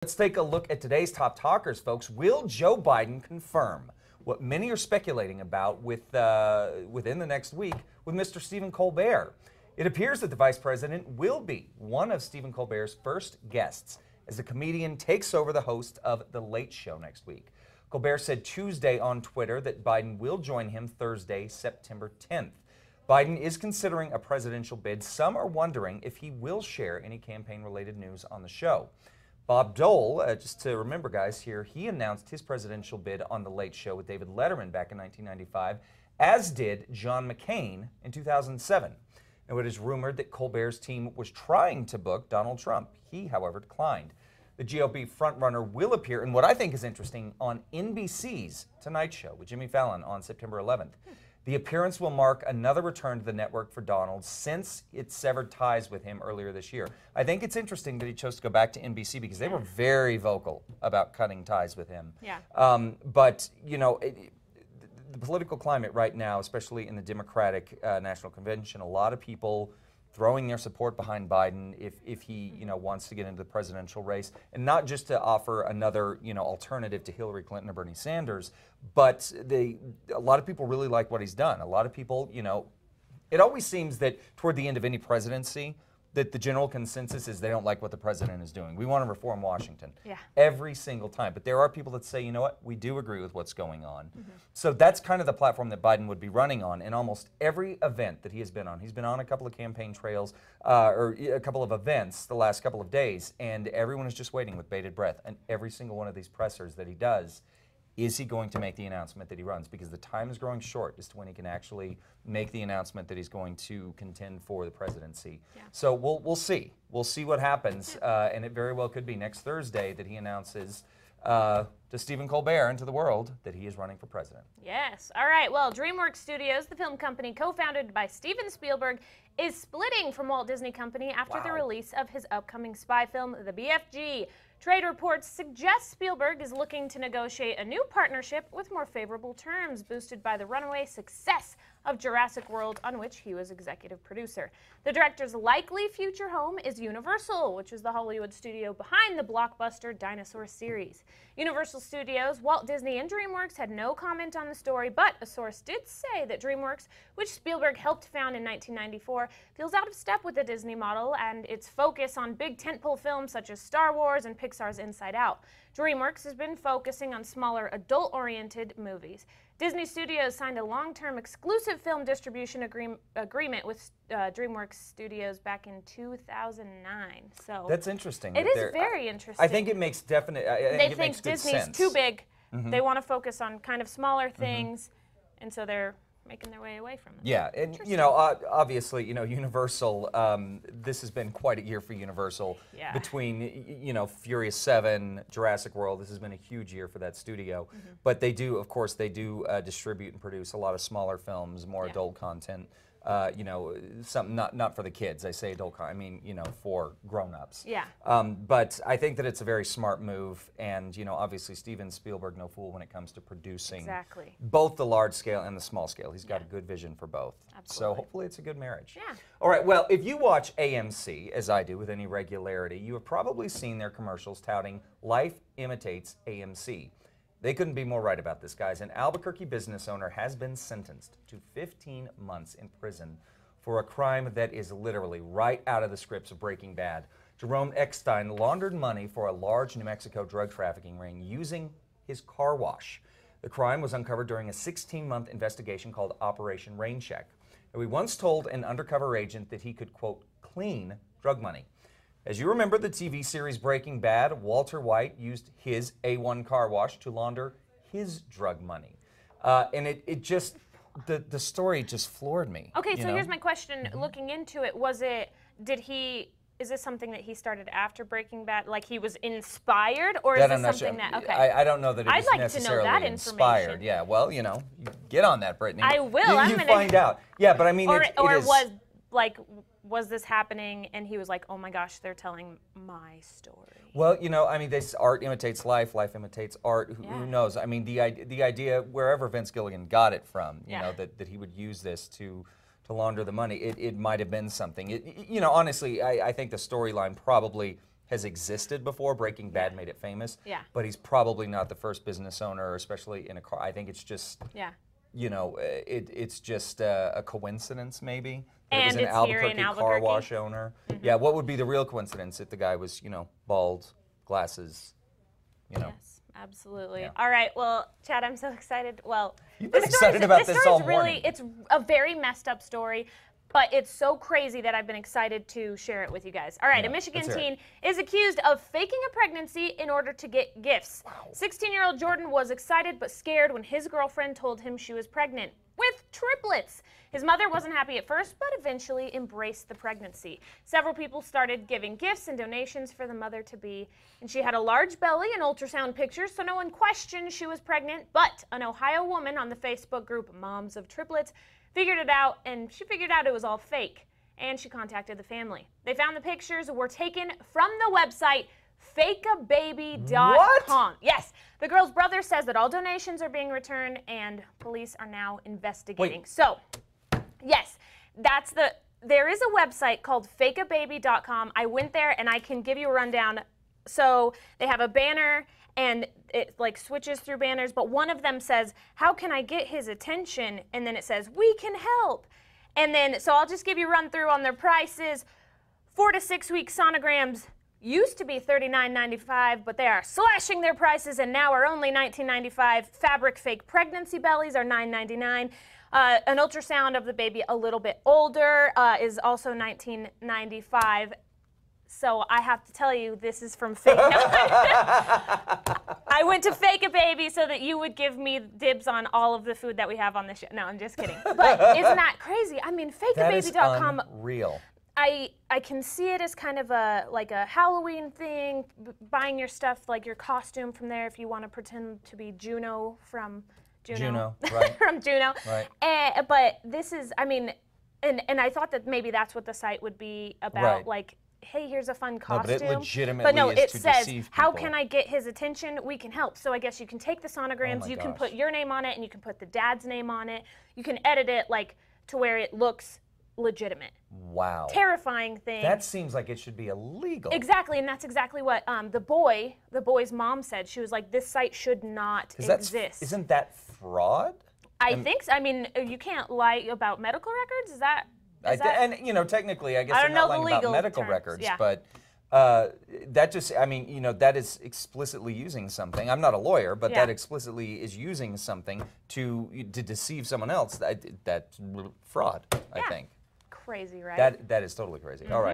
Let's take a look at today's top talkers, folks. Will Joe Biden confirm what many are speculating about within the next week with Mr. Stephen Colbert? It appears that the vice president will be one of Stephen Colbert's first guests as the comedian takes over the host of The Late Show next week. Colbert said Tuesday on Twitter that Biden will join him Thursday, September 10th. Biden is considering a presidential bid. Some are wondering if he will share any campaign-related news on the show. Bob Dole, just to remember, guys, here, he announced his presidential bid on The Late Show with David Letterman back in 1995, as did John McCain in 2007. And it is rumored that Colbert's team was trying to book Donald Trump. He, however, declined. The GOP frontrunner will appear in what I think is interesting on NBC's Tonight Show with Jimmy Fallon on September 11th. The appearance will mark another return to the network for Donald since it severed ties with him earlier this year. I think it's interesting that he chose to go back to NBC because they were very vocal about cutting ties with him. Yeah. But, you know, the political climate right now, especially in the Democratic National Convention, a lot of people throwing their support behind Biden if he, you know, wants to get into the presidential race, and not just to offer another, you know, alternative to Hillary Clinton or Bernie Sanders, but a lot of people really like what he's done. A lot of people, you know, it always seems that toward the end of any presidency, that the general consensus is they don't like what the president is doing. We want to reform Washington every single time. But there are people that say, you know what, we do agree with what's going on. So that's kind of the platform that Biden would be running on in almost every event that he has been on. He's been on a couple of campaign trails or a couple of events the last couple of days, and everyone is just waiting with bated breath. And every single one of these pressers that he does, is he going to make the announcement that he runs? Because the time is growing short as to when he can actually make the announcement that he's going to contend for the presidency. So we'll see. We'll see what happens, and it very well could be next Thursday that he announces to Stephen Colbert and to the world that he is running for president. Yes. All right. Well, DreamWorks Studios, the film company co-founded by Steven Spielberg, is splitting from Walt Disney Company after the release of his upcoming spy film, The BFG. Trade reports suggest Spielberg is looking to negotiate a new partnership with more favorable terms, boosted by the runaway success of Jurassic World, on which he was executive producer. The director's likely future home is Universal, which is the Hollywood studio behind the blockbuster dinosaur series. Universal Studios, Walt Disney, and DreamWorks had no comment on the story, but a source did say that DreamWorks, which Spielberg helped found in 1994, feels out of step with the Disney model and its focus on big tentpole films such as Star Wars and Pixar's Inside Out. DreamWorks has been focusing on smaller, adult-oriented movies. Disney Studios signed a long-term exclusive film distribution agreement with DreamWorks Studios back in 2009. So that's interesting. It is very interesting. I think it makes definite. They think Disney's too big. They want to focus on kind of smaller things, and so they're making their way away from them. Yeah, and you know, obviously, you know, Universal. This has been quite a year for Universal. Between you know, Furious 7, Jurassic World, this has been a huge year for that studio. But they do, of course, they do distribute and produce a lot of smaller films, more adult content. You know, something not for the kids. I say adult content. I mean, you know, for grown-ups. But I think that it's a very smart move, and you know, obviously, Steven Spielberg, no fool when it comes to producing both the large scale and the small scale. He's got a good vision for both. So hopefully, it's a good marriage. All right. Well, if you watch AMC, as I do with any regularity, you have probably seen their commercials touting "Life imitates AMC." They couldn't be more right about this, guys. An Albuquerque business owner has been sentenced to 15 months in prison for a crime that is literally right out of the scripts of Breaking Bad. Jerome Eckstein laundered money for a large New Mexico drug trafficking ring using his car wash. The crime was uncovered during a 16-month investigation called Operation Rain Check. And we once told an undercover agent that he could, quote, clean drug money. As you remember the TV series Breaking Bad, Walter White used his A1 car wash to launder his drug money. And it just, the story just floored me. Okay, so here's my question. Looking into it, is this something that he started after Breaking Bad? Like he was inspired, or is this something that, okay. I don't know that it was I'd like necessarily to know that inspired. Yeah, well, you know, you get on that, Brittany. I will. You find out. Yeah, but I mean, was this happening and he was like, oh my gosh, they're telling my story? Well, you know, I mean, art imitates life, life imitates art. Who knows? I mean, the idea, wherever Vince Gilligan got it from, you know, that he would use this to launder the money, it might have been something. You know, honestly, I think the storyline probably has existed before. Breaking Bad made it famous. Yeah. But he's probably not the first business owner, especially in a car. I think it's just, you know, it's just a coincidence maybe. And it was an it's here in Albuquerque car wash owner. Yeah, what would be the real coincidence if the guy was, you know, bald, glasses, you know? Yes, absolutely. Yeah. All right, well, Chad, I'm so excited. Well, you've been excited about this all morning. It's a very messed up story, but it's so crazy that I've been excited to share it with you guys. All right, a Michigan teen is accused of faking a pregnancy in order to get gifts. 16-year-old Jordan was excited but scared when his girlfriend told him she was pregnant with triplets. His mother wasn't happy at first, but eventually embraced the pregnancy. Several people started giving gifts and donations for the mother-to-be, and she had a large belly and ultrasound pictures, so no one questioned she was pregnant. But an Ohio woman on the Facebook group Moms of Triplets figured it out, and she figured out it was all fake, and she contacted the family. They found the pictures were taken from the website fakeababy.com. What? Yes, the girl's brother says that all donations are being returned, and police are now investigating. Wait. So, yes, there is a website called fakeababy.com. I went there, and I can give you a rundown. So they have a banner, and it like switches through banners, but one of them says, "How can I get his attention?" And then it says, "We can help." And then, so I'll just give you a run through on their prices. 4 to 6 week sonograms used to be $39.95, but they are slashing their prices and now are only $19.95. Fabric fake pregnancy bellies are $9.99. An ultrasound of the baby a little bit older is also $19.95. So I have to tell you, this is from Fake. I went to Fake a Baby so that you would give me dibs on all of the food that we have on the show. No, I'm just kidding. But isn't that crazy? I mean, fakeababy.com. That is unreal. I can see it as kind of a Halloween thing, buying your stuff, like your costume from there if you want to pretend to be Juno from Juno, right. from Juno. Right. But this is, I mean, and I thought that maybe that's what the site would be about, like, hey, here's a fun costume. No, but it legitimately but no, is it to says, deceive how people. can I get his attention? We can help. So I guess you can take the sonograms, you can put your name on it, and you can put the dad's name on it. You can edit it like to where it looks legitimate. Wow. Terrifying thing. That seems like it should be illegal. Exactly, and that's exactly what the boy's mom said. She was like, this site should not exist. Isn't that fraud? I think so. I mean, you can't lie about medical records. Is that? And you know, technically, I guess they're not lying about medical records, but that just, I mean, you know, that is explicitly using something. I'm not a lawyer, but that explicitly is using something to deceive someone else. That's fraud, I think. Crazy, right? That is totally crazy. All right.